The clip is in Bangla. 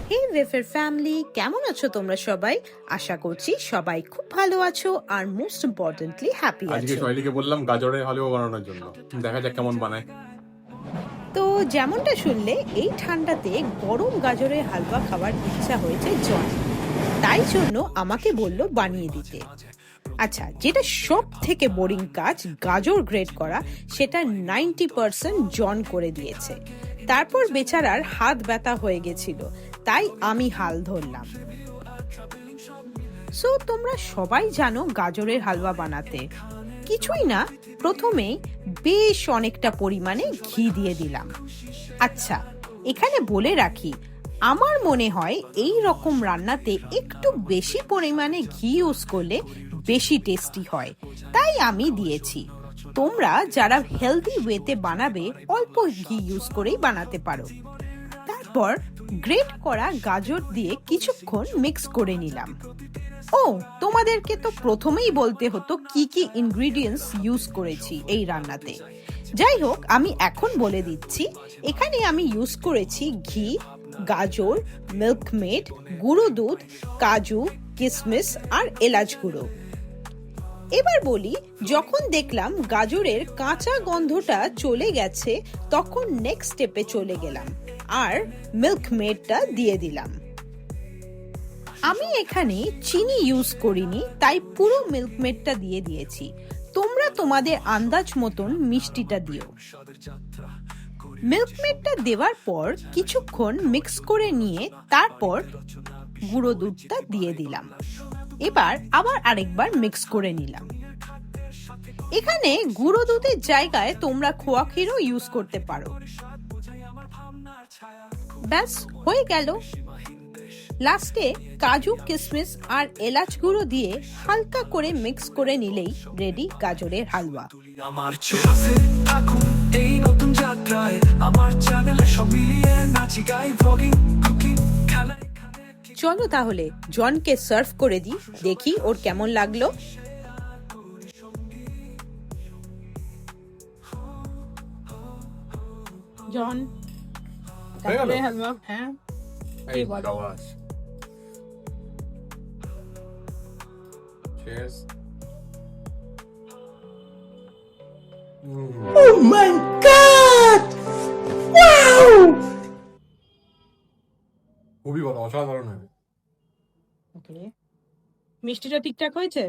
হে ওয়েফের ফ্যামিলি, কেমন আছো তোমরা সবাই? আশা করছি সবাই খুব ভালো আছো আর মোস্ট ইম্পর্টেন্টলি হ্যাপি আজকে আছো। শৈলীকে বললাম গাজরের হালুয়া বানানোর জন্য, দেখা যাক কেমন বানায়। তো যেমনটা শুনলে, এই ঠান্ডাতে গরম গাজরের হালুয়া খাওয়ার ইচ্ছা হয়েছে জন, তাই জন্য আমাকে বলল বানিয়ে দিতে। আচ্ছা, যেটা সব থেকে বোরিং কাজ গাজর গ্রেট করা, সেটা 90% জন করে দিয়েছে। তারপর বেচারার হাত ব্যথা হয়ে গেছিল, তাই আমি হাল ধরলাম। সো তোমরা সবাই জানো গাজরের হালুয়া বানাতে কিছুই না, প্রথমেই বেশ অনেকটা পরিমাণে ঘি দিয়ে দিলাম। আচ্ছা, এখানে বলে রাখি, আমার মনে হয় এই রকম রান্নাতে একটু বেশি পরিমাণে ঘি ইউজ করলে বেশি টেস্টি হয়, তাই আমি দিয়েছি। তোমরা যারা হেলদি ওয়েতে বানাবে অল্প ঘি ইউজ করেই বানাতে পারো। তারপর গ্রেট করা গাজর দিয়ে কিছুক্ষণ মিক্স করে নিলাম। ও, তোমাদেরকে তো প্রথমেই বলতে হতো কি কি ইনগ্রিডিয়েন্টস ইউজ করেছি এই রান্নাতে। যাই হোক, আমি এখন বলে দিচ্ছি। এখানে আমি ইউজ করেছি ঘি, গাজর, মিল্কমেড, গুঁড়ো দুধ, কাজু, কিশমিশ আর এলাচ গুঁড়ো। এবার বলি, যখন দেখলাম গাজরের কাঁচা গন্ধটা চলে গেছে, তখন নেক্সট স্টেপে চলে গেলাম আর মিল্কমেডটা দিয়ে দিলাম। আমি এখানে চিনি ইউজ করিনি, তাই পুরো মিল্কমেডটা দিয়ে দিয়েছি। তোমরা তোমাদের আন্দাজ মতন মিষ্টিটা দিও। মিল্কমেডটা দেওয়ার পর কিছুক্ষণ মিক্স করে নিয়ে তারপর গুঁড়ো দুধটা দিয়ে দিলাম। এবার আবার আরেকবার মিক্স করে নিলাম। এখানে গুঁড়ো দুধের জায়গায় তোমরা খোয়া ক্ষীরও ইউজ করতে পারো। ব্যাস, হয়ে গেল। লাস্টে কাজু, কিশমিশ আর এলাচ গুঁড়ো দিয়ে হালকা করে মিক্স করে নিলেই রেডি গাজরের হালুয়া। আমার চোখে থাকুন এই নতুন যাত্রায়, আমার চ্যানেলে সব মিলিয়ে নাচি গাই ব্লগিং কুকিং খেলা। চলো তাহলে জনকে সার্ভ করে দিই, দেখি ওর কেমন লাগলো। জন, গাজরের হালুয়া, হ্যাঁ এই গাওয়াস। Cheers. Oh my god! Wow! খুবই ভালো, অসাধারণ হবে। ওকে, মিষ্টিটা ঠিকঠাক হয়েছে?